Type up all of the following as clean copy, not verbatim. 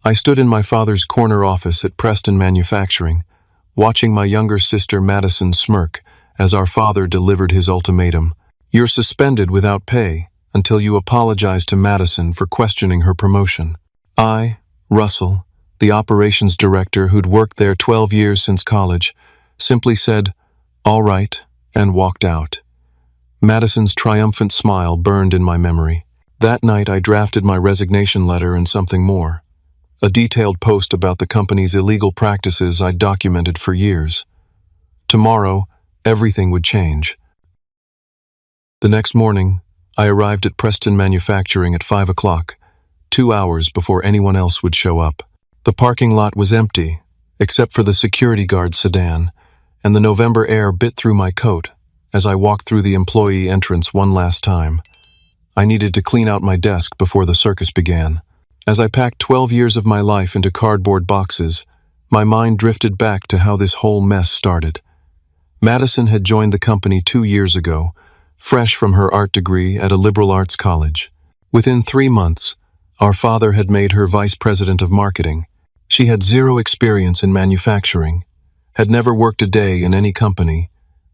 I stood in my father's corner office at Preston Manufacturing, watching my younger sister Madison smirk as our father delivered his ultimatum. You're suspended without pay until you apologize to Madison for questioning her promotion. I, Russell, the operations director who'd worked there 12 years since college, simply said, "All right," and walked out. Madison's triumphant smile burned in my memory. That night I drafted my resignation letter and something more. A detailed post about the company's illegal practices I'd documented for years. Tomorrow, everything would change. The next morning, I arrived at Preston Manufacturing at 5 o'clock, 2 hours before anyone else would show up. The parking lot was empty, except for the security guard's sedan, and the November air bit through my coat as I walked through the employee entrance one last time. I needed to clean out my desk before the circus began. As I packed 12 years of my life into cardboard boxes, my mind drifted back to how this whole mess started. Madison had joined the company 2 years ago, fresh from her art degree at a liberal arts college. Within 3 months, our father had made her vice president of marketing. She had zero experience in manufacturing, had never worked a day in any company,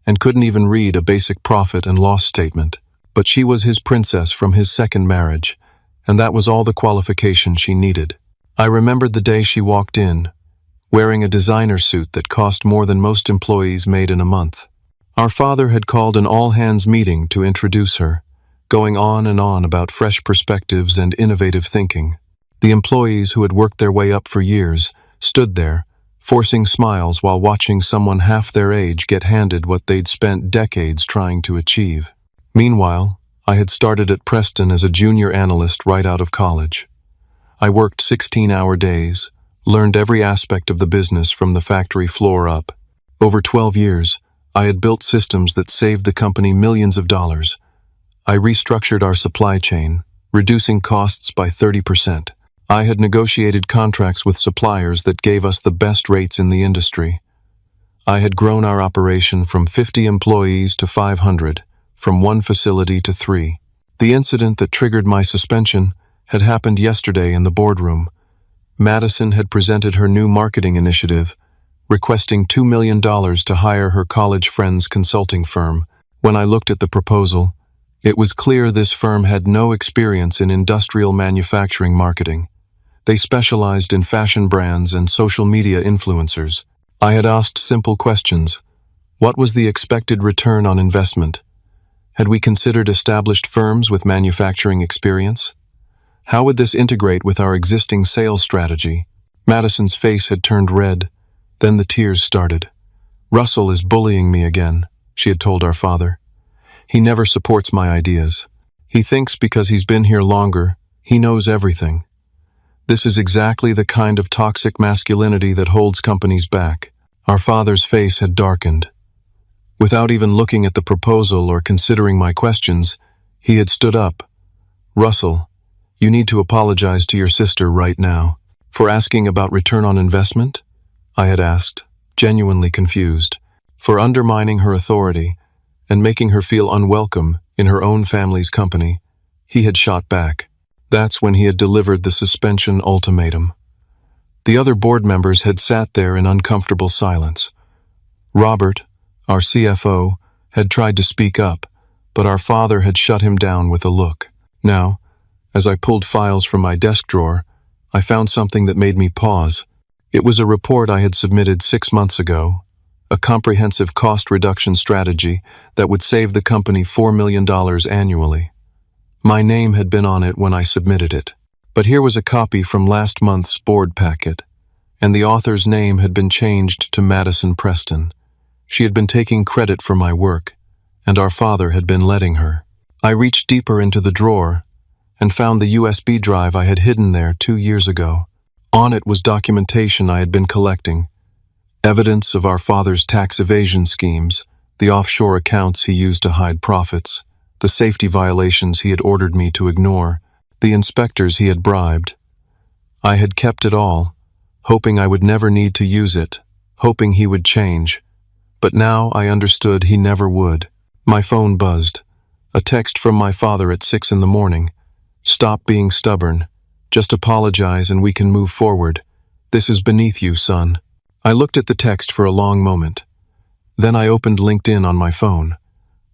and couldn't even read a basic profit and loss statement. But she was his princess from his second marriage, and that was all the qualification she needed. I remembered the day she walked in, wearing a designer suit that cost more than most employees made in a month. Our father had called an all-hands meeting to introduce her, going on and on about fresh perspectives and innovative thinking. The employees who had worked their way up for years stood there, forcing smiles while watching someone half their age get handed what they'd spent decades trying to achieve. Meanwhile, I had started at Preston as a junior analyst right out of college. I worked 16-hour days, learned every aspect of the business from the factory floor up. Over 12 years, I had built systems that saved the company millions of dollars. I restructured our supply chain, reducing costs by 30%. I had negotiated contracts with suppliers that gave us the best rates in the industry. I had grown our operation from 50 employees to 500, from 1 facility to 3. The incident that triggered my suspension had happened yesterday in the boardroom. Madison had presented her new marketing initiative, requesting $2 million to hire her college friend's consulting firm. When I looked at the proposal, it was clear this firm had no experience in industrial manufacturing marketing. They specialized in fashion brands and social media influencers. I had asked simple questions. What was the expected return on investment? Had we considered established firms with manufacturing experience? How would this integrate with our existing sales strategy? Madison's face had turned red. Then the tears started. "Russell is bullying me again," she had told our father. "He never supports my ideas. He thinks because he's been here longer, he knows everything." This is exactly the kind of toxic masculinity that holds companies back. Our father's face had darkened. Without even looking at the proposal or considering my questions, he had stood up. "Russell, you need to apologize to your sister right now." "For asking about return on investment?" I had asked, genuinely confused. "For undermining her authority and making her feel unwelcome in her own family's company," he had shot back. That's when he had delivered the suspension ultimatum. The other board members had sat there in uncomfortable silence. Robert, our CFO, had tried to speak up, but our father had shut him down with a look. Now, as I pulled files from my desk drawer, I found something that made me pause. It was a report I had submitted 6 months ago, a comprehensive cost reduction strategy that would save the company $4 million annually. My name had been on it when I submitted it. But here was a copy from last month's board packet, and the author's name had been changed to Madison Preston. She had been taking credit for my work, and our father had been letting her. I reached deeper into the drawer and found the USB drive I had hidden there 2 years ago. On it was documentation I had been collecting, evidence of our father's tax evasion schemes, the offshore accounts he used to hide profits, the safety violations he had ordered me to ignore, the inspectors he had bribed. I had kept it all, hoping I would never need to use it, hoping he would change. But now I understood he never would. My phone buzzed. A text from my father at 6 in the morning. "Stop being stubborn. Just apologize and we can move forward. This is beneath you, son. I looked at the text for a long moment. Then I opened LinkedIn on my phone.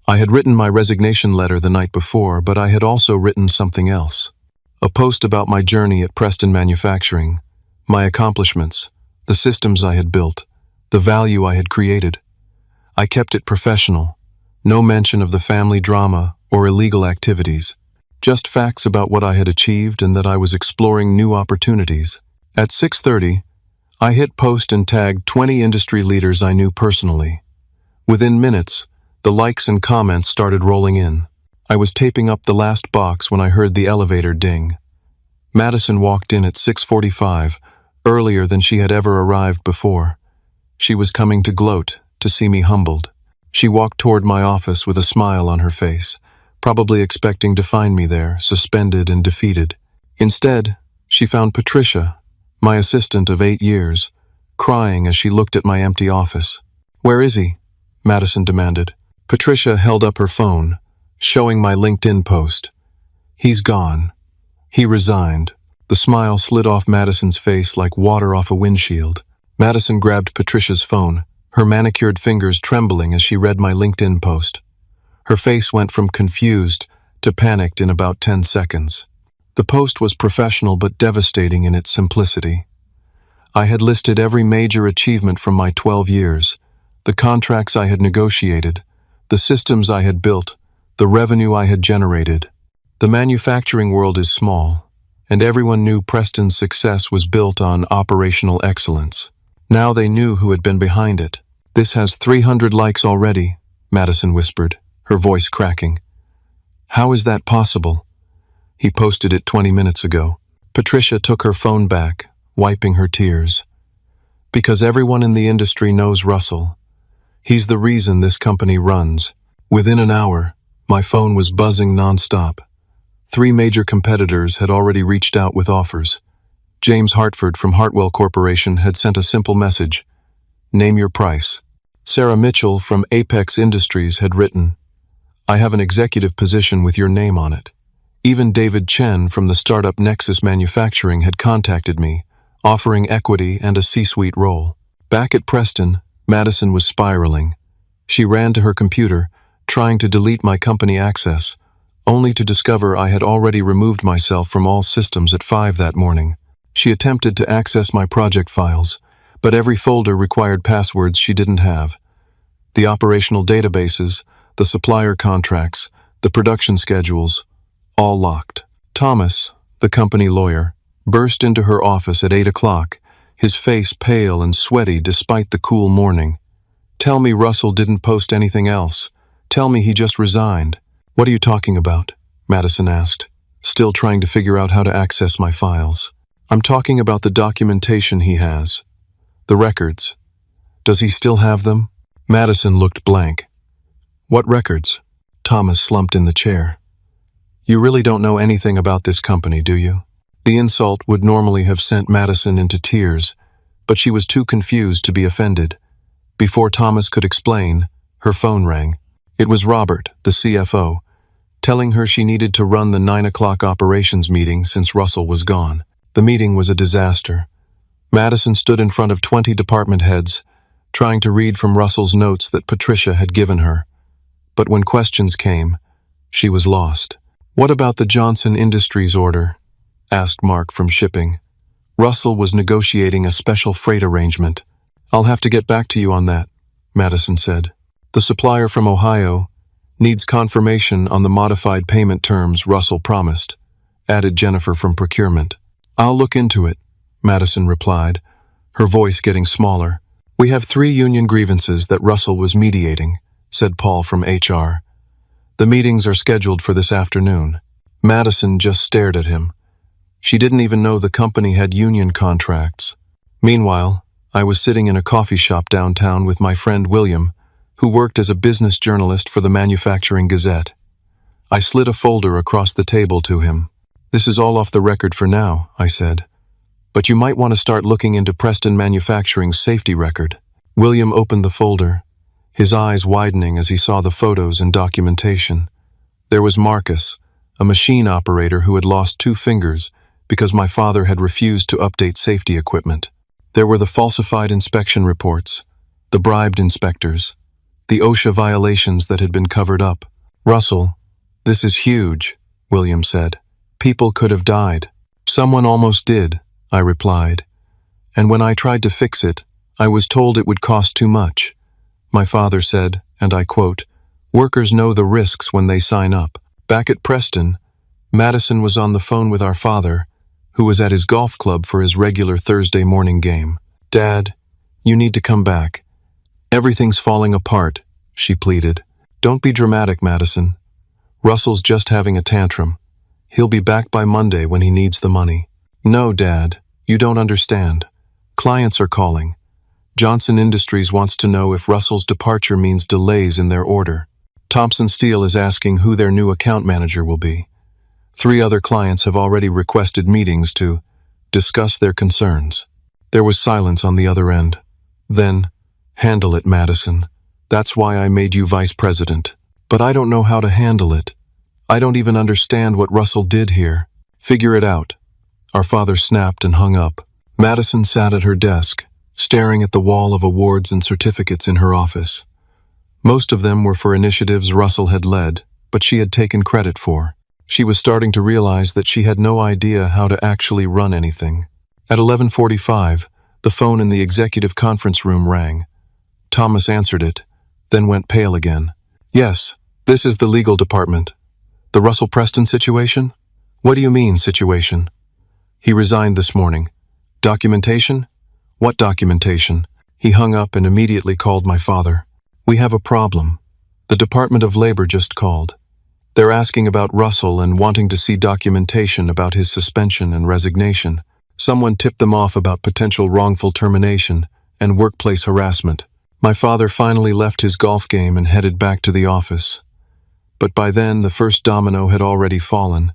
I had written my resignation letter the night before, but I had also written something else. A post about my journey at Preston Manufacturing, my accomplishments, the systems I had built, the value I had created. I kept it professional. No mention of the family drama or illegal activities. Just facts about what I had achieved and that I was exploring new opportunities. At 6:30, I hit post and tagged 20 industry leaders I knew personally. Within minutes, the likes and comments started rolling in. I was taping up the last box when I heard the elevator ding. Madison walked in at 6:45, earlier than she had ever arrived before. She was coming to gloat, to see me humbled. She walked toward my office with a smile on her face, probably expecting to find me there, suspended and defeated. Instead, she found Patricia, my assistant of 8 years, crying as she looked at my empty office. "Where is he?" Madison demanded. Patricia held up her phone, showing my LinkedIn post. "He's gone. He resigned." The smile slid off Madison's face like water off a windshield. Madison grabbed Patricia's phone, her manicured fingers trembling as she read my LinkedIn post. Her face went from confused to panicked in about 10 seconds. The post was professional but devastating in its simplicity. I had listed every major achievement from my 12 years, the contracts I had negotiated, the systems I had built, the revenue I had generated. The manufacturing world is small, and everyone knew Preston's success was built on operational excellence. Now they knew who had been behind it. "This has 300 likes already," Madison whispered, her voice cracking. "How is that possible?" "He posted it 20 minutes ago." Patricia took her phone back, wiping her tears. "Because everyone in the industry knows Russell. He's the reason this company runs." Within an hour, my phone was buzzing nonstop. 3 major competitors had already reached out with offers. James Hartford from Hartwell Corporation had sent a simple message: "Name your price." Sarah Mitchell from Apex Industries had written, "I have an executive position with your name on it." Even David Chen from the startup Nexus Manufacturing had contacted me, offering equity and a C-suite role. Back at Preston, Madison was spiraling. She ran to her computer, trying to delete my company access, only to discover I had already removed myself from all systems at 5 that morning. She attempted to access my project files, but every folder required passwords she didn't have. The operational databases, the supplier contracts, the production schedules, all locked. Thomas, the company lawyer, burst into her office at 8 o'clock, his face pale and sweaty despite the cool morning. "Tell me Russell didn't post anything else. Tell me he just resigned." "What are you talking about?" Madison asked, still trying to figure out how to access my files. "I'm talking about the documentation he has. The records. Does he still have them?" Madison looked blank. "What records?" Thomas slumped in the chair. "You really don't know anything about this company, do you?" The insult would normally have sent Madison into tears, but she was too confused to be offended. Before Thomas could explain, her phone rang. It was Robert, the CFO, telling her she needed to run the 9 o'clock operations meeting since Russell was gone. The meeting was a disaster. Madison stood in front of 20 department heads, trying to read from Russell's notes that Patricia had given her. But when questions came, she was lost. "What about the Johnson Industries order?" asked Mark from shipping. Russell was negotiating a special freight arrangement. "I'll have to get back to you on that," Madison said. "The supplier from Ohio needs confirmation on the modified payment terms Russell promised," added Jennifer from procurement. "I'll look into it," Madison replied, her voice getting smaller. "We have 3 union grievances that Russell was mediating," said Paul from HR. "The meetings are scheduled for this afternoon." Madison just stared at him. She didn't even know the company had union contracts. Meanwhile, I was sitting in a coffee shop downtown with my friend William, who worked as a business journalist for the Manufacturing Gazette. I slid a folder across the table to him. "This is all off the record for now," I said. "But you might want to start looking into Preston Manufacturing's safety record." William opened the folder, his eyes widening as he saw the photos and documentation. There was Marcus, a machine operator who had lost 2 fingers because my father had refused to update safety equipment. There were the falsified inspection reports, the bribed inspectors, the OSHA violations that had been covered up. "Russell, this is huge," William said. "People could have died." "Someone almost did," I replied. "And when I tried to fix it, I was told it would cost too much." My father said, and I quote, "Workers know the risks when they sign up." Back at Preston, Madison was on the phone with our father, who was at his golf club for his regular Thursday morning game. "Dad, you need to come back. Everything's falling apart," she pleaded. "Don't be dramatic, Madison. Russell's just having a tantrum. He'll be back by Monday when he needs the money." "No, Dad, you don't understand. Clients are calling. Johnson Industries wants to know if Russell's departure means delays in their order. Thompson Steel is asking who their new account manager will be. 3 other clients have already requested meetings to discuss their concerns." There was silence on the other end. Then, "Handle it, Madison. That's why I made you vice president. But I don't know how to handle it. I don't even understand what Russell did here." "Figure it out." Our father snapped and hung up. Madison sat at her desk, staring at the wall of awards and certificates in her office. Most of them were for initiatives Russell had led, but she had taken credit for. She was starting to realize that she had no idea how to actually run anything. At 11:45, the phone in the executive conference room rang. Thomas answered it, then went pale again. "Yes, this is the legal department. The Russell Preston situation?" "What do you mean, situation?" "He resigned this morning." "Documentation?" "What documentation?" He hung up and immediately called my father. "We have a problem. The Department of Labor just called. They're asking about Russell and wanting to see documentation about his suspension and resignation. Someone tipped them off about potential wrongful termination and workplace harassment." My father finally left his golf game and headed back to the office. But by then, the first domino had already fallen,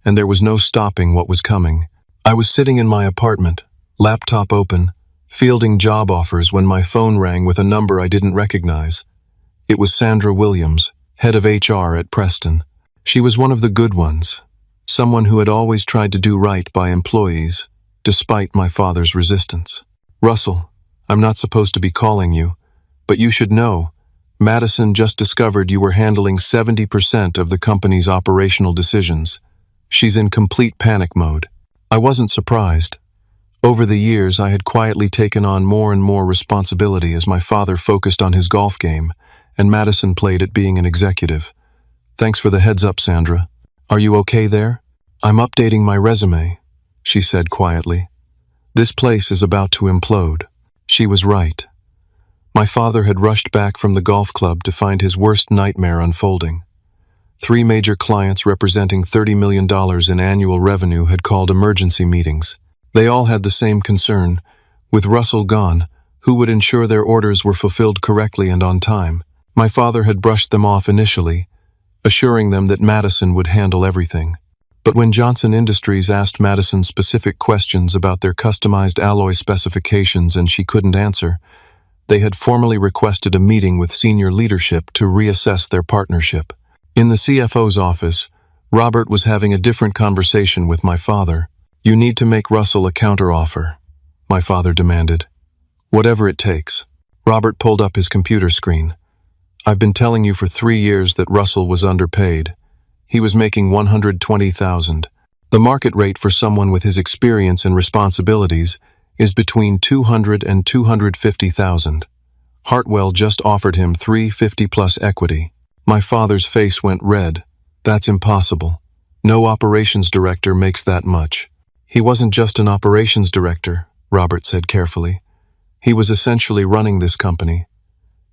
and there was no stopping what was coming. I was sitting in my apartment, laptop open, fielding job offers when my phone rang with a number I didn't recognize. It was Sandra Williams, head of HR at Preston. She was one of the good ones, someone who had always tried to do right by employees, despite my father's resistance. "Russell, I'm not supposed to be calling you, but you should know, Madison just discovered you were handling 70% of the company's operational decisions. She's in complete panic mode." I wasn't surprised. Over the years, I had quietly taken on more and more responsibility as my father focused on his golf game, and Madison played at being an executive. "Thanks for the heads up, Sandra. Are you okay there?" "I'm updating my resume," she said quietly. "This place is about to implode." She was right. My father had rushed back from the golf club to find his worst nightmare unfolding. 3 major clients representing $30 million in annual revenue had called emergency meetings. They all had the same concern. With Russell gone, who would ensure their orders were fulfilled correctly and on time? My father had brushed them off initially, assuring them that Madison would handle everything. But when Johnson Industries asked Madison specific questions about their customized alloy specifications and she couldn't answer, they had formally requested a meeting with senior leadership to reassess their partnership. In the CFO's office, Robert was having a different conversation with my father. "You need to make Russell a counteroffer," my father demanded. "Whatever it takes." Robert pulled up his computer screen. "I've been telling you for 3 years that Russell was underpaid. He was making $120,000. The market rate for someone with his experience and responsibilities is between $200,000 and $250,000. Hartwell just offered him $350 plus equity." My father's face went red. "That's impossible. No operations director makes that much." "He wasn't just an operations director," Robert said carefully. "He was essentially running this company.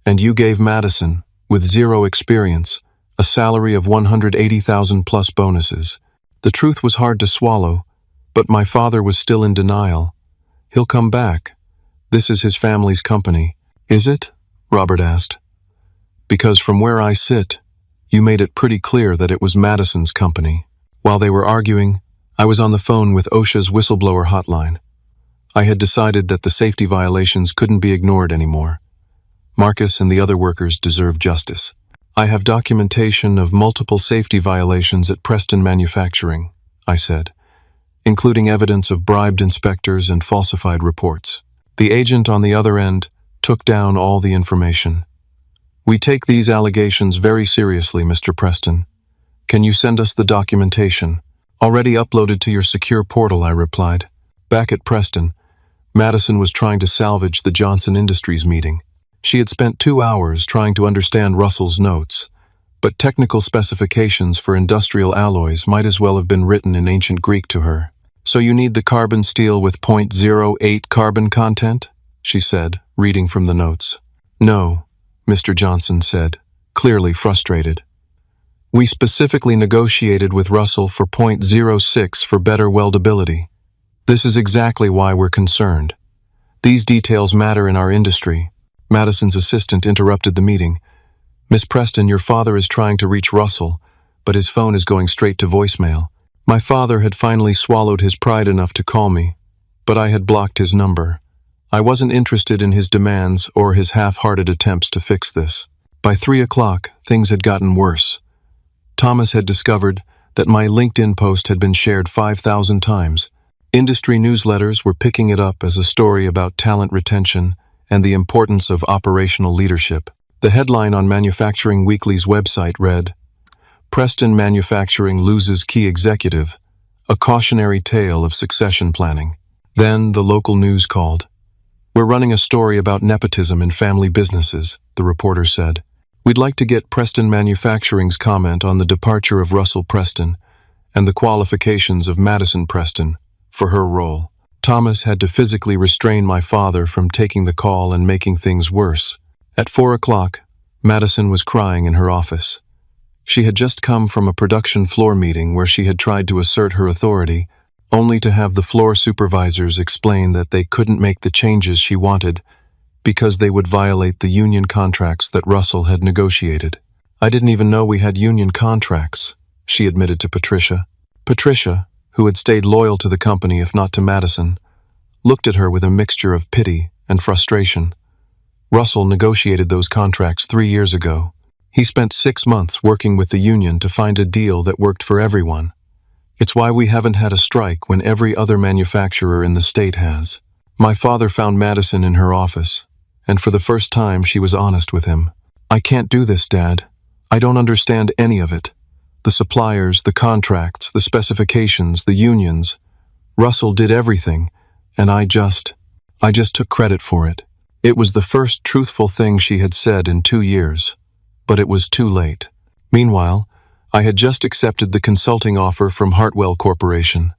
And you gave Madison, with 0 experience, a salary of $180,000 plus bonuses." The truth was hard to swallow, but my father was still in denial. "He'll come back. This is his family's company." "Is it?" Robert asked. "Because from where I sit, you made it pretty clear that it was Madison's company." While they were arguing, I was on the phone with OSHA's whistleblower hotline. I had decided that the safety violations couldn't be ignored anymore. Marcus and the other workers deserve justice. "I have documentation of multiple safety violations at Preston Manufacturing," I said. including evidence of bribed inspectors and falsified reports. The agent on the other end took down all the information. "We take these allegations very seriously, Mr. Preston. Can you send us the documentation?" "Already uploaded to your secure portal," I replied. Back at Preston, Madison was trying to salvage the Johnson Industries meeting. She had spent 2 hours trying to understand Russell's notes, but technical specifications for industrial alloys might as well have been written in ancient Greek to her. "So you need the carbon steel with 0.08 carbon content?" she said, reading from the notes. "No," Mr. Johnson said, clearly frustrated. "We specifically negotiated with Russell for 0.06 for better weldability. This is exactly why we're concerned. These details matter in our industry." Madison's assistant interrupted the meeting. "Miss Preston, your father is trying to reach Russell, but his phone is going straight to voicemail." My father had finally swallowed his pride enough to call me, but I had blocked his number. I wasn't interested in his demands or his half-hearted attempts to fix this. By 3 o'clock, things had gotten worse. Thomas had discovered that my LinkedIn post had been shared 5,000 times. Industry newsletters were picking it up as a story about talent retention and the importance of operational leadership. The headline on Manufacturing Weekly's website read, "Preston Manufacturing Loses Key Executive, a Cautionary Tale of Succession Planning." Then the local news called. "We're running a story about nepotism in family businesses," the reporter said. "We'd like to get Preston Manufacturing's comment on the departure of Russell Preston and the qualifications of Madison Preston for her role." Thomas had to physically restrain my father from taking the call and making things worse. At 4 o'clock, Madison was crying in her office. She had just come from a production floor meeting where she had tried to assert her authority, only to have the floor supervisors explain that they couldn't make the changes she wanted because they would violate the union contracts that Russell had negotiated. "I didn't even know we had union contracts," she admitted to Patricia. Patricia, who had stayed loyal to the company if not to Madison, looked at her with a mixture of pity and frustration. Russell negotiated those contracts 3 years ago. He spent 6 months working with the union to find a deal that worked for everyone. It's why we haven't had a strike when every other manufacturer in the state has. My father found Madison in her office, and for the first time she was honest with him. "I can't do this, Dad. I don't understand any of it. The suppliers, the contracts, the specifications, the unions. Russell did everything, and I just took credit for it." It was the first truthful thing she had said in 2 years, but it was too late. Meanwhile, I had just accepted the consulting offer from Hartwell Corporation.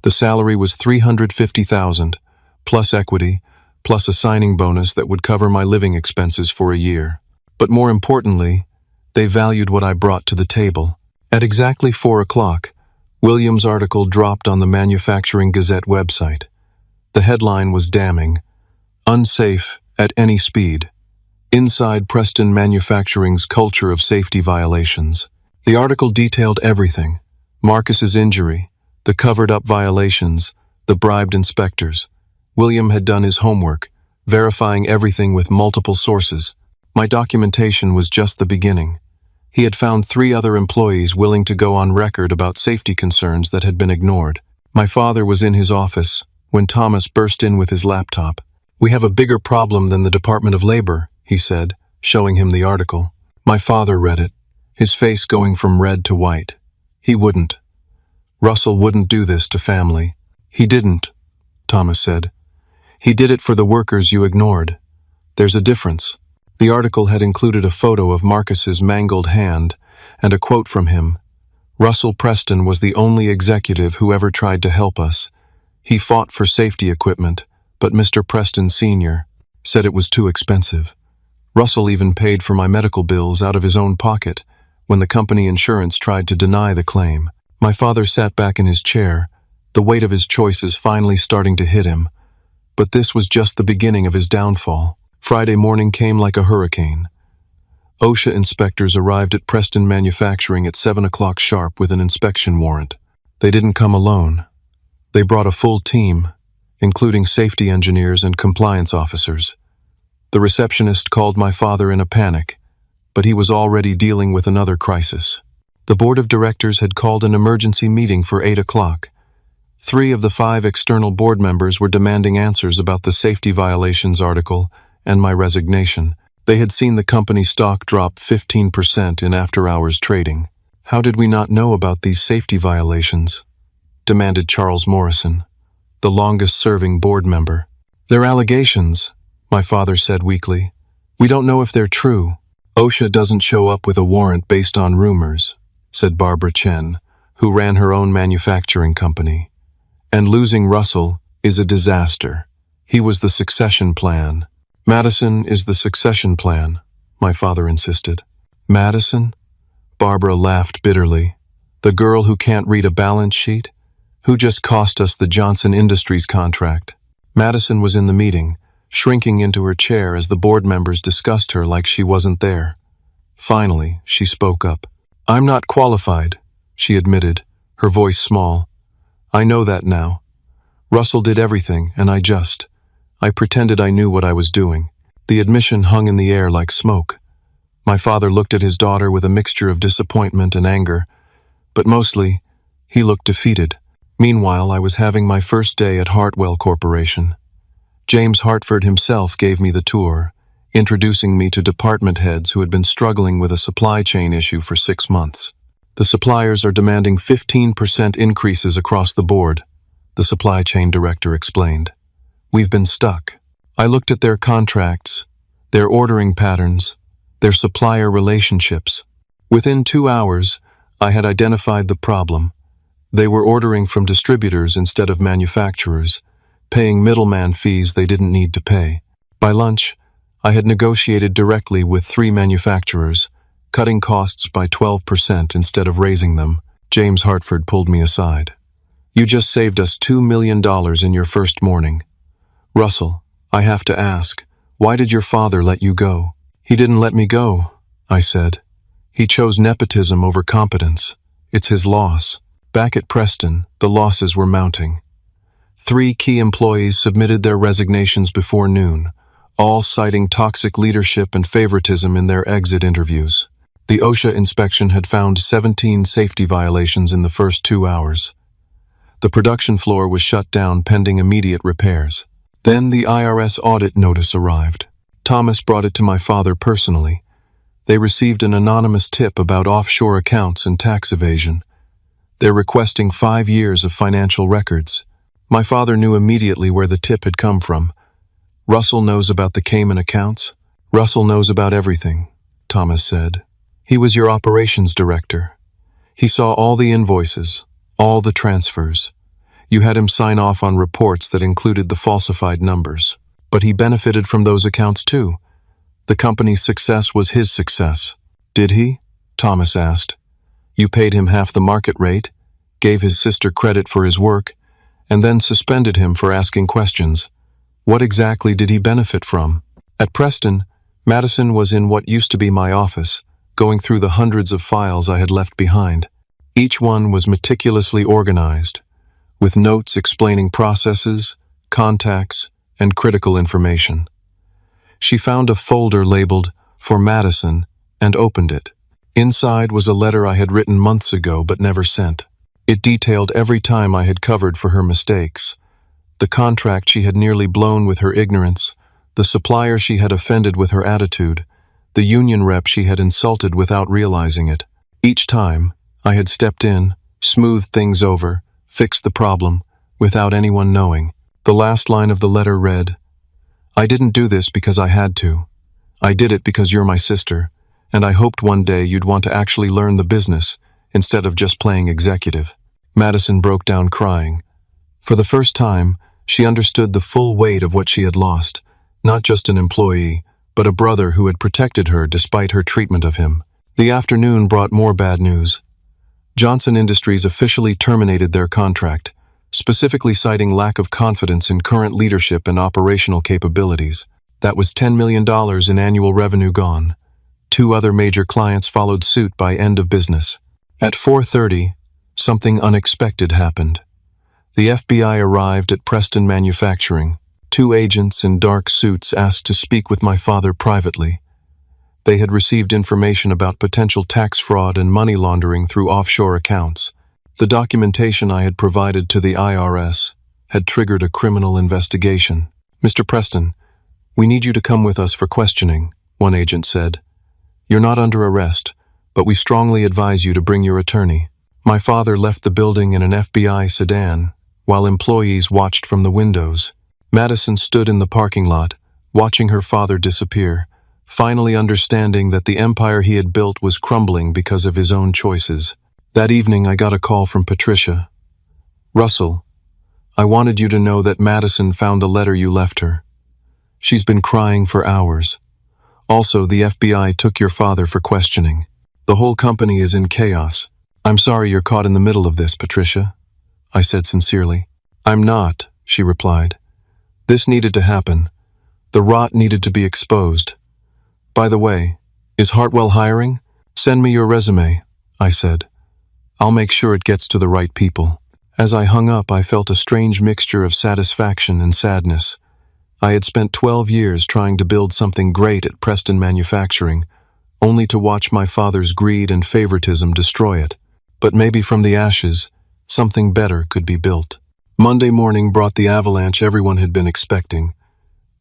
The salary was $350,000, plus equity, plus a signing bonus that would cover my living expenses for a year. But more importantly, they valued what I brought to the table. At exactly 4 o'clock, William's article dropped on the Manufacturing Gazette website. The headline was damning: "Unsafe at any speed. Inside Preston Manufacturing's culture of safety violations." The article detailed everything: Marcus's injury, the covered-up violations, the bribed inspectors. William had done his homework, verifying everything with multiple sources. My documentation was just the beginning. He had found 3 other employees willing to go on record about safety concerns that had been ignored. My father was in his office when Thomas burst in with his laptop. "We have a bigger problem than the Department of Labor," he said, showing him the article. My father read it, his face going from red to white. He wouldn't. Russell wouldn't do this to family. "He didn't," Thomas said. "He did it for the workers you ignored. There's a difference." The article had included a photo of Marcus's mangled hand and a quote from him. "Russell Preston was the only executive who ever tried to help us. He fought for safety equipment, but Mr. Preston Sr. said it was too expensive. Russell even paid for my medical bills out of his own pocket when the company insurance tried to deny the claim." My father sat back in his chair, the weight of his choices finally starting to hit him. But this was just the beginning of his downfall. Friday morning came like a hurricane. OSHA inspectors arrived at Preston Manufacturing at 7 o'clock sharp with an inspection warrant. They didn't come alone. They brought a full team, including safety engineers and compliance officers. The receptionist called my father in a panic, but he was already dealing with another crisis. The board of directors had called an emergency meeting for 8 o'clock. 3 of the 5 external board members were demanding answers about the safety violations article and my resignation. They had seen the company stock drop 15% in after-hours trading. "How did we not know about these safety violations?" demanded Charles Morrison, the longest-serving board member. "They're allegations," my father said weakly. "We don't know if they're true." "OSHA doesn't show up with a warrant based on rumors," said Barbara Chen, who ran her own manufacturing company. "And losing Russell is a disaster. He was the succession plan." "Madison is the succession plan," my father insisted. "Madison?" Barbara laughed bitterly. "The girl who can't read a balance sheet? Who just cost us the Johnson Industries contract?" Madison was in the meeting, shrinking into her chair as the board members discussed her like she wasn't there. Finally, she spoke up. "I'm not qualified," she admitted, her voice small. "I know that now. Russell did everything, and I pretended I knew what I was doing." The admission hung in the air like smoke. My father looked at his daughter with a mixture of disappointment and anger, but mostly, he looked defeated. Meanwhile, I was having my first day at Hartwell Corporation. James Hartford himself gave me the tour, introducing me to department heads who had been struggling with a supply chain issue for 6 months. "The suppliers are demanding 15% increases across the board," the supply chain director explained. "We've been stuck." I looked at their contracts, their ordering patterns, their supplier relationships. Within 2 hours, I had identified the problem. They were ordering from distributors instead of manufacturers, paying middleman fees they didn't need to pay. By lunch, I had negotiated directly with 3 manufacturers, cutting costs by 12% instead of raising them. James Hartford pulled me aside. "You just saved us $2 million in your first morning. Russell, I have to ask, why did your father let you go?" "He didn't let me go," I said. "He chose nepotism over competence. It's his loss." Back at Preston, the losses were mounting. 3 key employees submitted their resignations before noon, all citing toxic leadership and favoritism in their exit interviews. The OSHA inspection had found 17 safety violations in the first 2 hours. The production floor was shut down pending immediate repairs. Then the IRS audit notice arrived. Thomas brought it to my father personally. They received an anonymous tip about offshore accounts and tax evasion. They're requesting 5 years of financial records. My father knew immediately where the tip had come from. "Russell knows about the Cayman accounts?" "Russell knows about everything," Thomas said. "He was your operations director. He saw all the invoices, all the transfers. You had him sign off on reports that included the falsified numbers. But he benefited from those accounts too. The company's success was his success." "Did he?" Thomas asked. "You paid him half the market rate, gave his sister credit for his work, and then suspended him for asking questions. What exactly did he benefit from?" At Preston, Madison was in what used to be my office, going through the hundreds of files I had left behind. Each one was meticulously organized, with notes explaining processes, contacts, and critical information. She found a folder labeled "For Madison" and opened it. Inside was a letter I had written months ago but never sent. It detailed every time I had covered for her mistakes, the contract she had nearly blown with her ignorance, the supplier she had offended with her attitude, the union rep she had insulted without realizing it. Each time, I had stepped in, smoothed things over, fixed the problem, without anyone knowing. The last line of the letter read, "I didn't do this because I had to. I did it because you're my sister, and I hoped one day you'd want to actually learn the business instead of just playing executive." Madison broke down crying. For the first time, she understood the full weight of what she had lost, not just an employee, but a brother who had protected her despite her treatment of him. The afternoon brought more bad news. Johnson Industries officially terminated their contract, specifically citing lack of confidence in current leadership and operational capabilities. That was $10 million in annual revenue gone. 2 other major clients followed suit by end of business. At 4:30, something unexpected happened. The FBI arrived at Preston Manufacturing. 2 agents in dark suits asked to speak with my father privately. They had received information about potential tax fraud and money laundering through offshore accounts. The documentation I had provided to the IRS had triggered a criminal investigation. "Mr. Preston, we need you to come with us for questioning," one agent said. "You're not under arrest, but we strongly advise you to bring your attorney." My father left the building in an FBI sedan, while employees watched from the windows. Madison stood in the parking lot, watching her father disappear, finally understanding that the empire he had built was crumbling because of his own choices. That evening I got a call from Patricia. "Russell, I wanted you to know that Madison found the letter you left her. She's been crying for hours. Also, the FBI took your father for questioning. The whole company is in chaos." "I'm sorry you're caught in the middle of this, Patricia," I said sincerely. "I'm not," she replied. "This needed to happen. The rot needed to be exposed. By the way, is Hartwell hiring? Send me your resume," I said. "I'll make sure it gets to the right people." As I hung up, I felt a strange mixture of satisfaction and sadness. I had spent 12 years trying to build something great at Preston Manufacturing, only to watch my father's greed and favoritism destroy it. But maybe from the ashes, something better could be built. Monday morning brought the avalanche everyone had been expecting.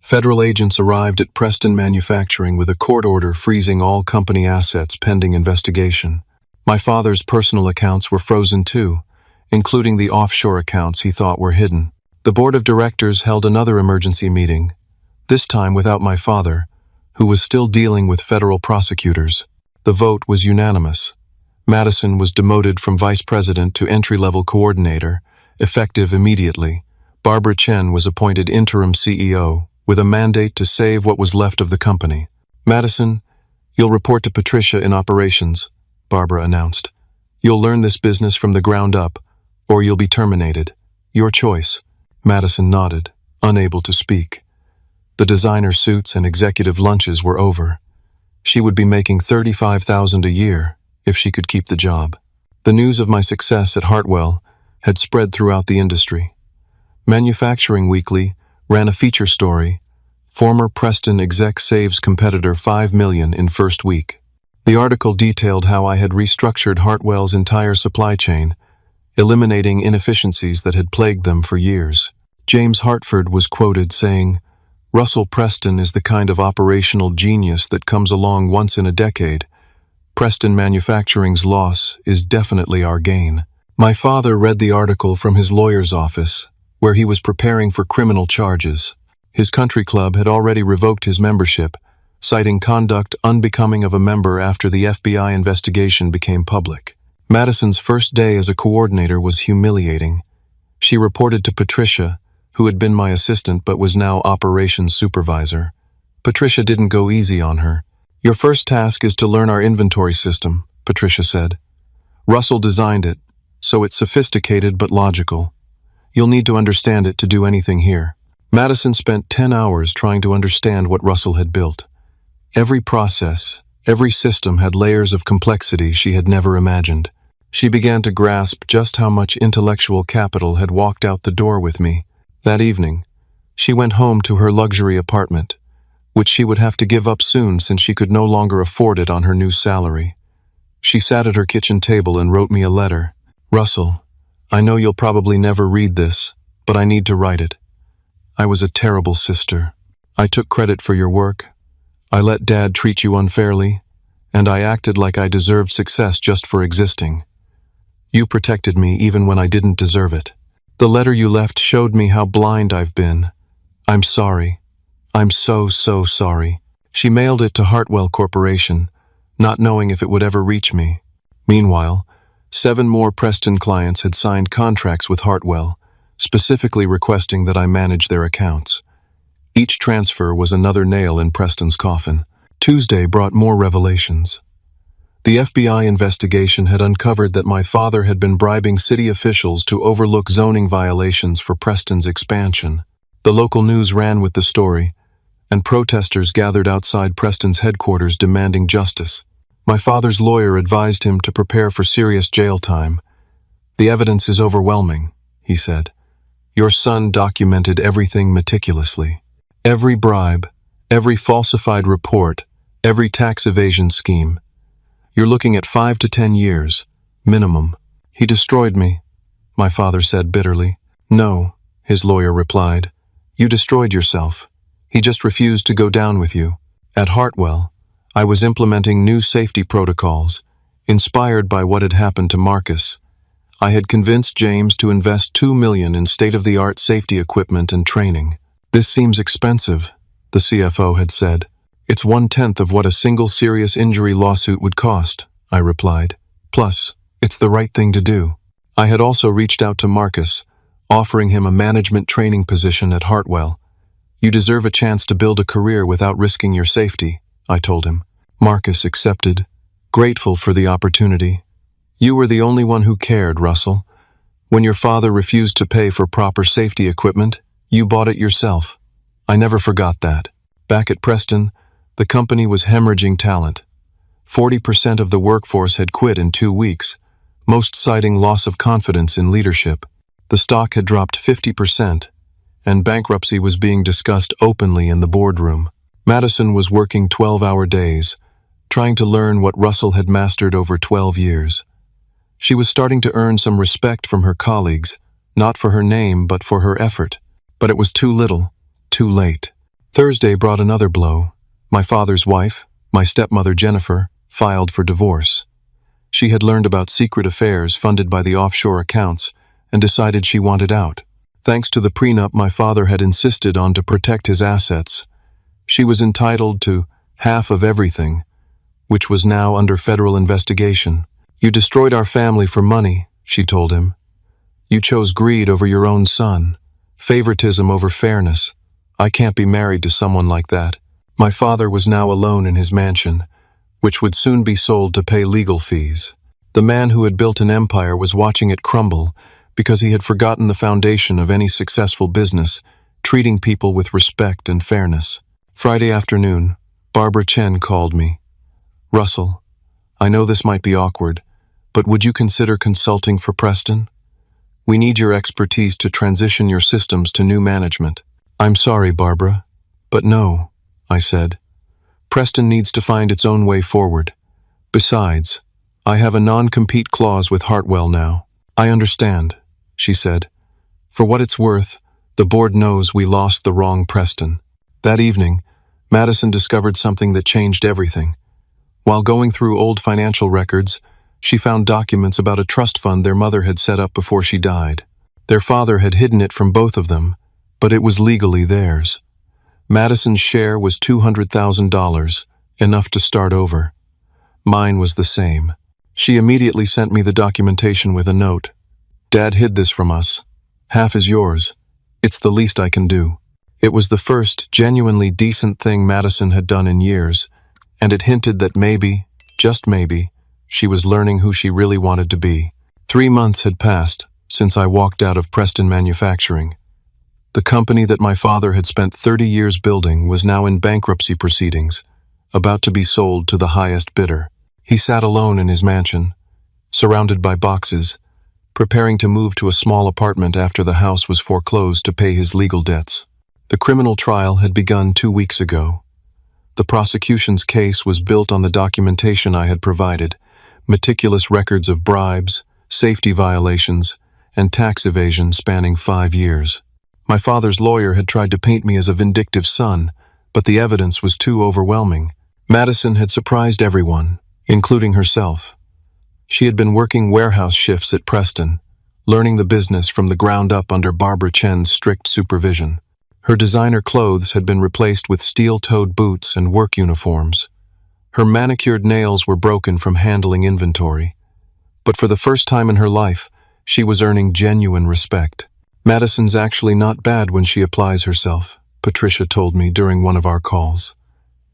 Federal agents arrived at Preston Manufacturing with a court order freezing all company assets pending investigation. My father's personal accounts were frozen too, including the offshore accounts he thought were hidden. The board of directors held another emergency meeting, this time without my father, who was still dealing with federal prosecutors. The vote was unanimous. Madison was demoted from vice president to entry-level coordinator, effective immediately. Barbara Chen was appointed interim CEO, with a mandate to save what was left of the company. "Madison, you'll report to Patricia in operations," Barbara announced. "You'll learn this business from the ground up, or you'll be terminated. Your choice." Madison nodded, unable to speak. The designer suits and executive lunches were over. She would be making $35,000 a year if she could keep the job. The news of my success at Hartwell had spread throughout the industry. Manufacturing Weekly ran a feature story, "Former Preston exec saves competitor $5 million in first week." The article detailed how I had restructured Hartwell's entire supply chain, eliminating inefficiencies that had plagued them for years. James Hartford was quoted saying, "Russell Preston is the kind of operational genius that comes along once in a decade. Preston Manufacturing's loss is definitely our gain." My father read the article from his lawyer's office, where he was preparing for criminal charges. His country club had already revoked his membership, citing conduct unbecoming of a member after the FBI investigation became public. Madison's first day as a coordinator was humiliating. She reported to Patricia, who had been my assistant but was now operations supervisor. Patricia didn't go easy on her. "Your first task is to learn our inventory system," Patricia said. "Russell designed it, so it's sophisticated but logical. You'll need to understand it to do anything here." Madison spent 10 hours trying to understand what Russell had built. Every process, every system had layers of complexity she had never imagined. She began to grasp just how much intellectual capital had walked out the door with me. That evening, she went home to her luxury apartment, which she would have to give up soon since she could no longer afford it on her new salary. She sat at her kitchen table and wrote me a letter. "Russell, I know you'll probably never read this, but I need to write it. I was a terrible sister. I took credit for your work. I let Dad treat you unfairly, and I acted like I deserved success just for existing. You protected me even when I didn't deserve it. The letter you left showed me how blind I've been. I'm sorry. I'm so sorry." She mailed it to Hartwell Corporation, not knowing if it would ever reach me. Meanwhile, 7 more Preston clients had signed contracts with Hartwell, specifically requesting that I manage their accounts. Each transfer was another nail in Preston's coffin. Tuesday brought more revelations. The FBI investigation had uncovered that my father had been bribing city officials to overlook zoning violations for Preston's expansion. The local news ran with the story, and protesters gathered outside Preston's headquarters demanding justice. My father's lawyer advised him to prepare for serious jail time. "The evidence is overwhelming," he said. "Your son documented everything meticulously. Every bribe, every falsified report, every tax evasion scheme. You're looking at 5 to 10 years, minimum." He destroyed me, my father said bitterly. No, his lawyer replied. You destroyed yourself. He just refused to go down with you. At Hartwell, I was implementing new safety protocols, inspired by what had happened to Marcus. I had convinced James to invest $2 million in state-of-the-art safety equipment and training. This seems expensive, the CFO had said. It's 1/10 of what a single serious injury lawsuit would cost, I replied. Plus, it's the right thing to do. I had also reached out to Marcus, offering him a management training position at Hartwell. You deserve a chance to build a career without risking your safety, I told him. Marcus accepted, grateful for the opportunity. You were the only one who cared, Russell. When your father refused to pay for proper safety equipment, you bought it yourself. I never forgot that. Back at Preston, the company was hemorrhaging talent. 40% of the workforce had quit in 2 weeks, most citing loss of confidence in leadership. The stock had dropped 50%, and bankruptcy was being discussed openly in the boardroom. Madison was working 12-hour days, trying to learn what Russell had mastered over 12 years. She was starting to earn some respect from her colleagues, not for her name but for her effort. But it was too little, too late. Thursday brought another blow. My father's wife, my stepmother Jennifer, filed for divorce. She had learned about secret affairs funded by the offshore accounts and decided she wanted out. Thanks to the prenup my father had insisted on to protect his assets, she was entitled to half of everything, which was now under federal investigation. You destroyed our family for money, she told him. You chose greed over your own son, favoritism over fairness. I can't be married to someone like that. My father was now alone in his mansion, which would soon be sold to pay legal fees. The man who had built an empire was watching it crumble because he had forgotten the foundation of any successful business, treating people with respect and fairness. Friday afternoon, Barbara Chen called me. Russell, I know this might be awkward, but would you consider consulting for Preston? We need your expertise to transition your systems to new management. I'm sorry, Barbara, but no, I said. Preston needs to find its own way forward. Besides, I have a non-compete clause with Hartwell now. I understand, she said. For what it's worth, the board knows we lost the wrong Preston. That evening, Madison discovered something that changed everything. While going through old financial records, she found documents about a trust fund their mother had set up before she died. Their father had hidden it from both of them, but it was legally theirs. Madison's share was $200,000, enough to start over. Mine was the same. She immediately sent me the documentation with a note. Dad hid this from us. Half is yours. It's the least I can do. It was the first genuinely decent thing Madison had done in years, and it hinted that maybe, just maybe, she was learning who she really wanted to be. 3 months had passed since I walked out of Preston Manufacturing. The company that my father had spent 30 years building was now in bankruptcy proceedings, about to be sold to the highest bidder. He sat alone in his mansion, surrounded by boxes, preparing to move to a small apartment after the house was foreclosed to pay his legal debts. The criminal trial had begun 2 weeks ago. The prosecution's case was built on the documentation I had provided, meticulous records of bribes, safety violations, and tax evasion spanning 5 years. My father's lawyer had tried to paint me as a vindictive son, but the evidence was too overwhelming. Madison had surprised everyone, including herself. She had been working warehouse shifts at Preston, learning the business from the ground up under Barbara Chen's strict supervision. Her designer clothes had been replaced with steel-toed boots and work uniforms. Her manicured nails were broken from handling inventory. But for the first time in her life, she was earning genuine respect. Madison's actually not bad when she applies herself, Patricia told me during one of our calls.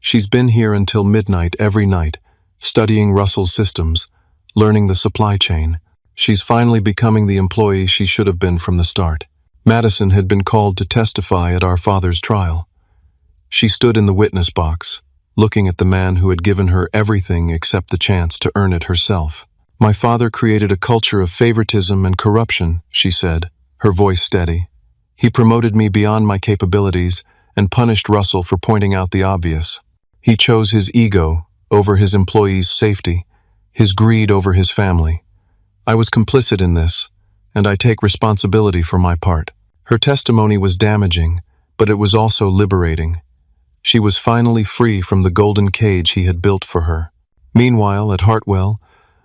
She's been here until midnight every night, studying Russell's systems, learning the supply chain. She's finally becoming the employee she should have been from the start. Madison had been called to testify at our father's trial. She stood in the witness box, looking at the man who had given her everything except the chance to earn it herself. My father created a culture of favoritism and corruption, she said, her voice steady. He promoted me beyond my capabilities and punished Russell for pointing out the obvious. He chose his ego over his employees' safety, his greed over his family. I was complicit in this, and I take responsibility for my part. Her testimony was damaging, but it was also liberating. She was finally free from the golden cage he had built for her. Meanwhile, at Hartwell,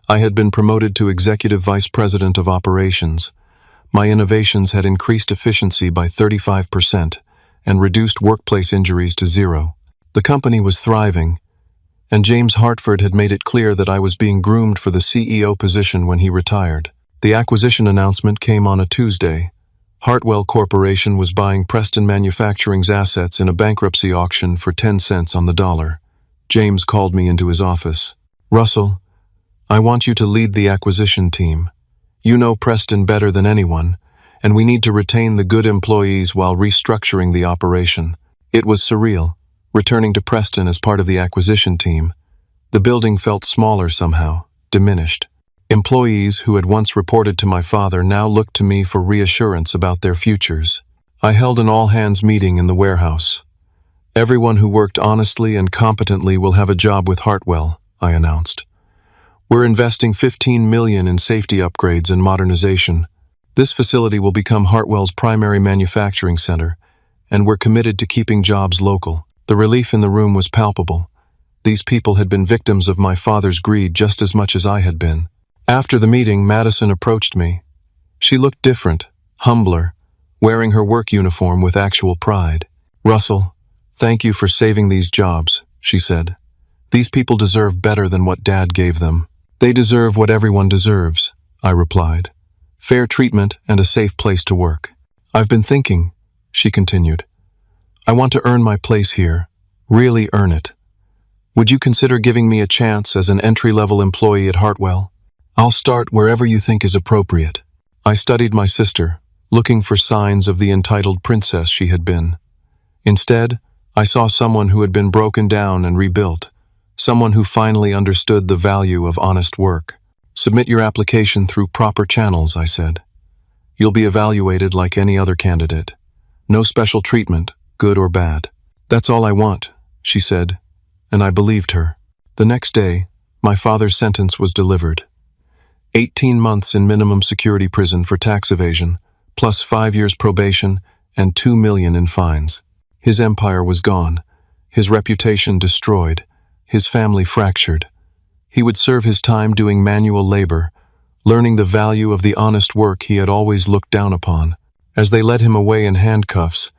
I had been promoted to Executive Vice President of Operations. My innovations had increased efficiency by 35% and reduced workplace injuries to 0. The company was thriving, and James Hartford had made it clear that I was being groomed for the CEO position when he retired. The acquisition announcement came on a Tuesday. Hartwell Corporation was buying Preston Manufacturing's assets in a bankruptcy auction for 10 cents on the dollar. James called me into his office. "Russell, I want you to lead the acquisition team. You know Preston better than anyone, and we need to retain the good employees while restructuring the operation." It was surreal, returning to Preston as part of the acquisition team. The building felt smaller somehow, diminished. Employees who had once reported to my father now looked to me for reassurance about their futures. I held an all-hands meeting in the warehouse. "Everyone who worked honestly and competently will have a job with Hartwell," I announced. "We're investing $15 million in safety upgrades and modernization. This facility will become Hartwell's primary manufacturing center, and we're committed to keeping jobs local." The relief in the room was palpable. These people had been victims of my father's greed just as much as I had been. After the meeting, Madison approached me. She looked different, humbler, wearing her work uniform with actual pride. "Russell, thank you for saving these jobs," she said. "These people deserve better than what Dad gave them." "They deserve what everyone deserves," I replied. "Fair treatment and a safe place to work." "I've been thinking," she continued. "I want to earn my place here, really earn it. Would you consider giving me a chance as an entry-level employee at Hartwell? I'll start wherever you think is appropriate." I studied my sister, looking for signs of the entitled princess she had been. Instead, I saw someone who had been broken down and rebuilt, someone who finally understood the value of honest work. "Submit your application through proper channels," I said. "You'll be evaluated like any other candidate. No special treatment, good or bad." "That's all I want," she said, and I believed her. The next day, my father's sentence was delivered. 18 months in minimum security prison for tax evasion, plus 5 years probation and $2 million in fines. His empire was gone, his reputation destroyed, his family fractured. He would serve his time doing manual labor, learning the value of the honest work he had always looked down upon. As they led him away in handcuffs,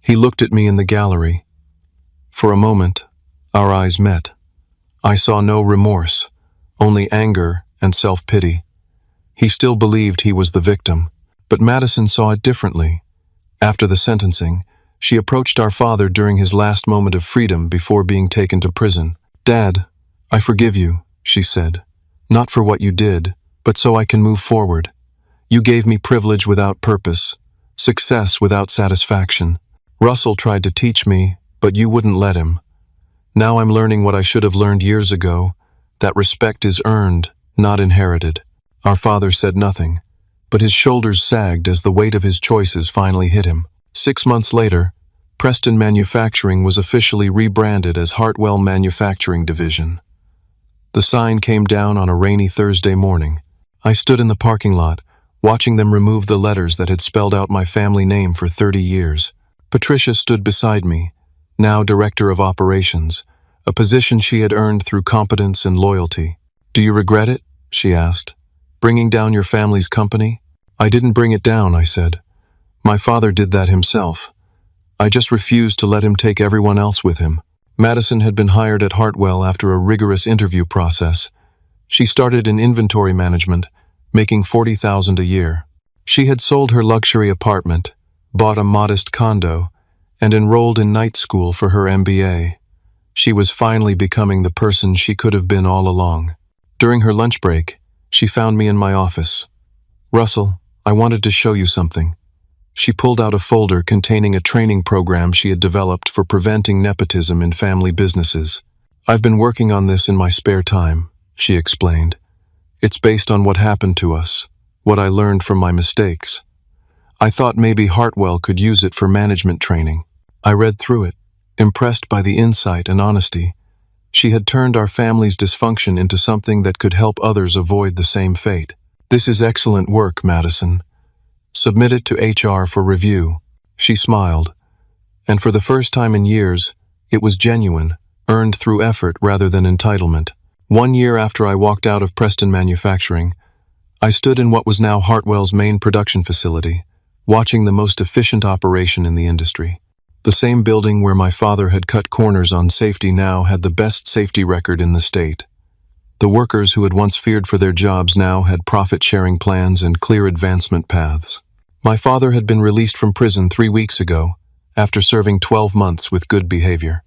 he looked at me in the gallery. For a moment, our eyes met. I saw no remorse, only anger and self-pity. He still believed he was the victim, but Madison saw it differently. After the sentencing, she approached our father during his last moment of freedom before being taken to prison. "Dad, I forgive you," she said. "Not for what you did, but so I can move forward. You gave me privilege without purpose, success without satisfaction. Russell tried to teach me, but you wouldn't let him. Now I'm learning what I should have learned years ago, that respect is earned, not inherited." Our father said nothing, but his shoulders sagged as the weight of his choices finally hit him. 6 months later, Preston Manufacturing was officially rebranded as Hartwell Manufacturing Division. The sign came down on a rainy Thursday morning. I stood in the parking lot, watching them remove the letters that had spelled out my family name for 30 years. Patricia stood beside me, now Director of Operations, a position she had earned through competence and loyalty. "Do you regret it?" she asked. "Bringing down your family's company?" "I didn't bring it down," I said. "My father did that himself. I just refused to let him take everyone else with him." Madison had been hired at Hartwell after a rigorous interview process. She started in inventory management, making $40,000 a year. She had sold her luxury apartment, bought a modest condo, and enrolled in night school for her MBA. She was finally becoming the person she could have been all along. During her lunch break, she found me in my office. "Russell, I wanted to show you something." She pulled out a folder containing a training program she had developed for preventing nepotism in family businesses. "I've been working on this in my spare time," she explained. "It's based on what happened to us, what I learned from my mistakes. I thought maybe Hartwell could use it for management training." I read through it, impressed by the insight and honesty. She had turned our family's dysfunction into something that could help others avoid the same fate. This is excellent work, Madison. Submit it to HR for review. She smiled, and for the first time in years, it was genuine, earned through effort rather than entitlement. 1 year after I walked out of Preston Manufacturing, I stood in what was now Hartwell's main production facility, watching the most efficient operation in the industry. The same building where my father had cut corners on safety now had the best safety record in the state. The workers who had once feared for their jobs now had profit-sharing plans and clear advancement paths. My father had been released from prison 3 weeks ago, after serving 12 months with good behavior.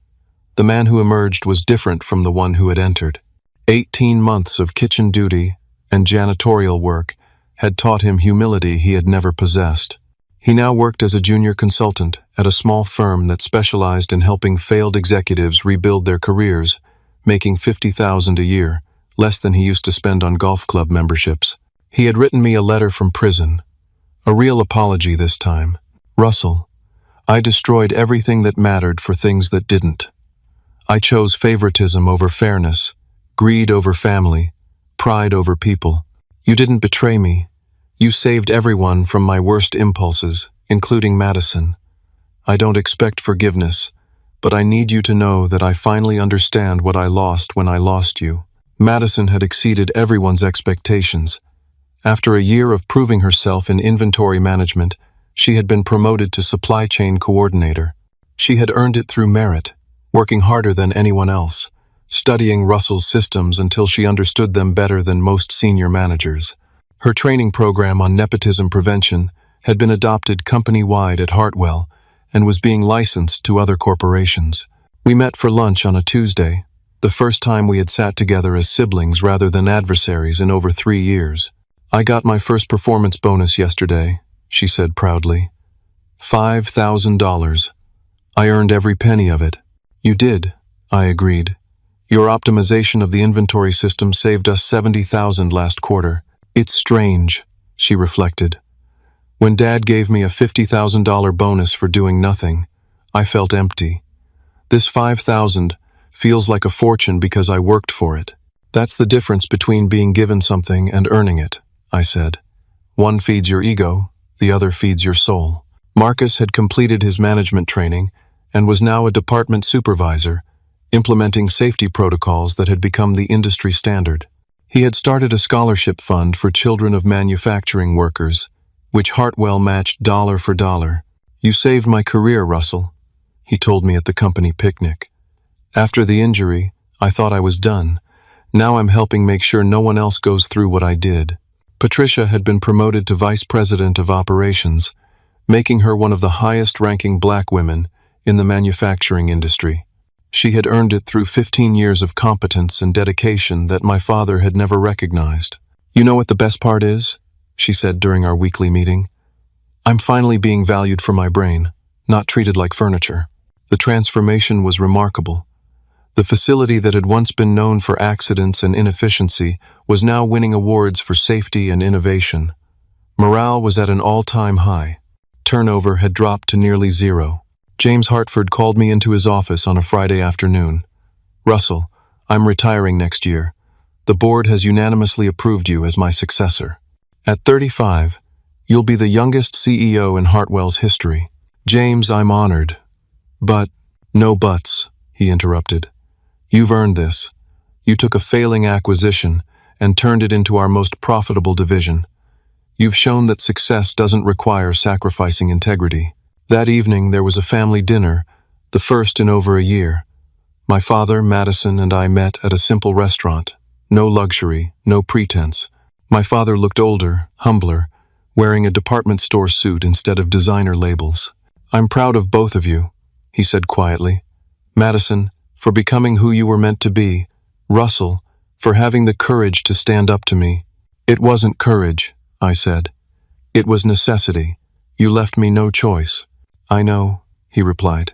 The man who emerged was different from the one who had entered. 18 months of kitchen duty and janitorial work had taught him humility he had never possessed. He now worked as a junior consultant at a small firm that specialized in helping failed executives rebuild their careers, making $50,000 a year, less than he used to spend on golf club memberships. He had written me a letter from prison, a real apology this time. Russell, I destroyed everything that mattered for things that didn't. I chose favoritism over fairness, greed over family, pride over people. You didn't betray me. You saved everyone from my worst impulses, including Madison. I don't expect forgiveness, but I need you to know that I finally understand what I lost when I lost you. Madison had exceeded everyone's expectations. After a year of proving herself in inventory management, she had been promoted to supply chain coordinator. She had earned it through merit, working harder than anyone else, studying Russell's systems until she understood them better than most senior managers. Her training program on nepotism prevention had been adopted company-wide at Hartwell and was being licensed to other corporations. We met for lunch on a Tuesday, the first time we had sat together as siblings rather than adversaries in over 3 years. I got my first performance bonus yesterday, she said proudly. $5,000. I earned every penny of it. You did, I agreed. Your optimization of the inventory system saved us $70,000 last quarter. It's strange, she reflected. When Dad gave me a $50,000 bonus for doing nothing, I felt empty. This $5,000 feels like a fortune because I worked for it. That's the difference between being given something and earning it, I said. One feeds your ego, the other feeds your soul. Marcus had completed his management training and was now a department supervisor, implementing safety protocols that had become the industry standard. He had started a scholarship fund for children of manufacturing workers, which Hartwell matched dollar for dollar. You saved my career, Russell, he told me at the company picnic. After the injury, I thought I was done. Now I'm helping make sure no one else goes through what I did. Patricia had been promoted to Vice President of Operations, making her one of the highest-ranking black women in the manufacturing industry. She had earned it through 15 years of competence and dedication that my father had never recognized. You know what the best part is? She said during our weekly meeting. I'm finally being valued for my brain, not treated like furniture. The transformation was remarkable. The facility that had once been known for accidents and inefficiency was now winning awards for safety and innovation. Morale was at an all-time high. Turnover had dropped to nearly zero. James Hartford called me into his office on a Friday afternoon. Russell, I'm retiring next year. The board has unanimously approved you as my successor. At 35, you'll be the youngest CEO in Hartwell's history. James, I'm honored. But, no buts, he interrupted. You've earned this. You took a failing acquisition and turned it into our most profitable division. You've shown that success doesn't require sacrificing integrity. That evening there was a family dinner, the first in over a year. My father, Madison, and I met at a simple restaurant. No luxury, no pretense. My father looked older, humbler, wearing a department store suit instead of designer labels. I'm proud of both of you, he said quietly. Madison, for becoming who you were meant to be. Russell, for having the courage to stand up to me. It wasn't courage, I said. It was necessity. You left me no choice. I know, he replied,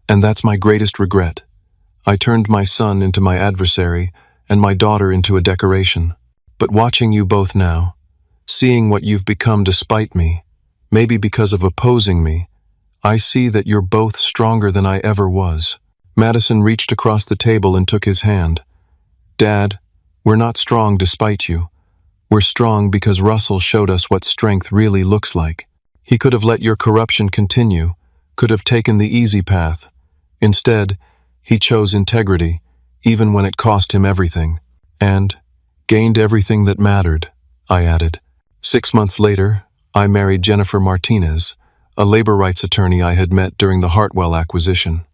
and that's my greatest regret. I turned my son into my adversary and my daughter into a decoration. But watching you both now, seeing what you've become despite me, maybe because of opposing me, I see that you're both stronger than I ever was. Madison reached across the table and took his hand. Dad, we're not strong despite you. We're strong because Russell showed us what strength really looks like. He could have let your corruption continue, could have taken the easy path. Instead, he chose integrity, even when it cost him everything. And gained everything that mattered, I added. 6 months later, I married Jennifer Martinez, a labor rights attorney I had met during the Hartwell acquisition.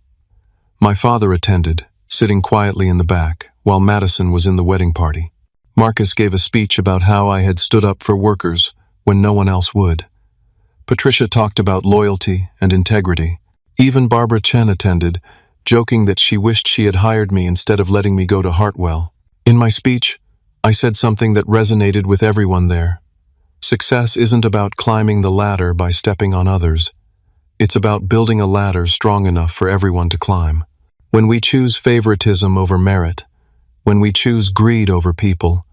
My father attended, sitting quietly in the back, while Madison was in the wedding party. Marcus gave a speech about how I had stood up for workers when no one else would. Patricia talked about loyalty and integrity. Even Barbara Chen attended, joking that she wished she had hired me instead of letting me go to Hartwell. In my speech, I said something that resonated with everyone there. Success isn't about climbing the ladder by stepping on others. It's about building a ladder strong enough for everyone to climb. When we choose favoritism over merit, when we choose greed over people,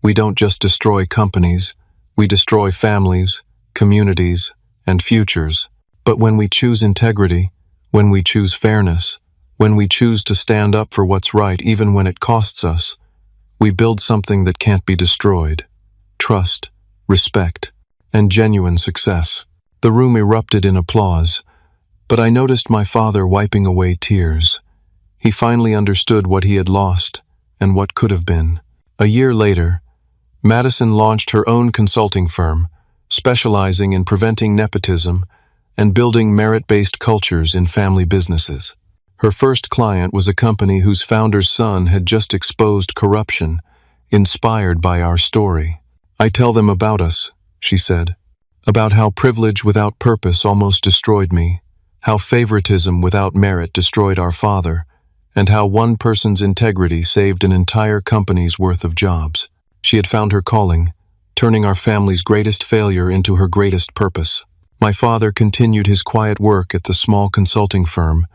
we don't just destroy companies, we destroy families, communities, and futures. But when we choose integrity, when we choose fairness, when we choose to stand up for what's right even when it costs us, we build something that can't be destroyed. Trust, respect, and genuine success. The room erupted in applause, but I noticed my father wiping away tears. He finally understood what he had lost and what could have been. A year later, Madison launched her own consulting firm, specializing in preventing nepotism and building merit-based cultures in family businesses. Her first client was a company whose founder's son had just exposed corruption, inspired by our story. "I tell them about us," she said, "about how privilege without purpose almost destroyed me, how favoritism without merit destroyed our father, and how one person's integrity saved an entire company's worth of jobs." She had found her calling, turning our family's greatest failure into her greatest purpose. My father continued his quiet work at the small consulting firm,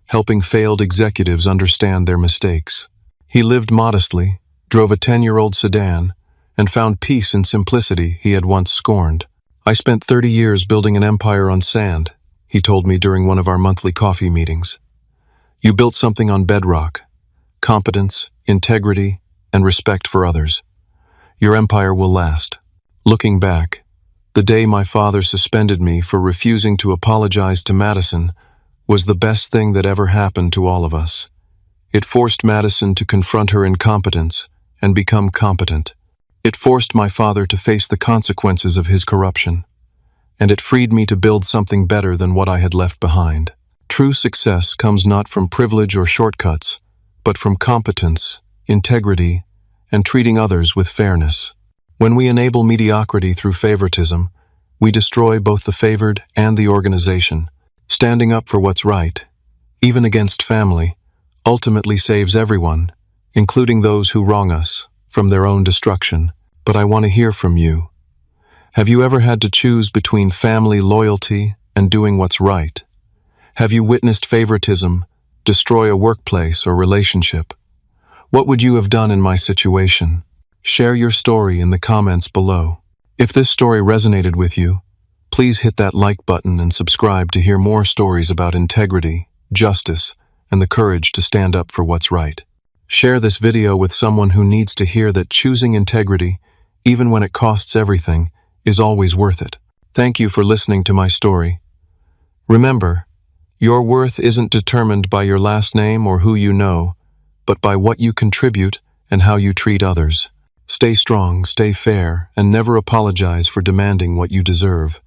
helping failed executives understand their mistakes. He lived modestly, drove a 10-year-old sedan, and found peace in simplicity he had once scorned. "I spent 30 years building an empire on sand," he told me during one of our monthly coffee meetings. "You built something on bedrock: competence, integrity, and respect for others. Your empire will last." Looking back, the day my father suspended me for refusing to apologize to Madison was the best thing that ever happened to all of us. It forced Madison to confront her incompetence and become competent. It forced my father to face the consequences of his corruption. And it freed me to build something better than what I had left behind. True success comes not from privilege or shortcuts, but from competence, integrity, and treating others with fairness. When we enable mediocrity through favoritism, we destroy both the favored and the organization. Standing up for what's right, even against family, ultimately saves everyone, including those who wrong us, from their own destruction. But I want to hear from you. Have you ever had to choose between family loyalty and doing what's right? Have you witnessed favoritism destroy a workplace or relationship? What would you have done in my situation? Share your story in the comments below. If this story resonated with you, please hit that like button and subscribe to hear more stories about integrity, justice, and the courage to stand up for what's right. Share this video with someone who needs to hear that choosing integrity, even when it costs everything, is always worth it. Thank you for listening to my story. Remember, your worth isn't determined by your last name or who you know, but by what you contribute and how you treat others. Stay strong, stay fair, and never apologize for demanding what you deserve.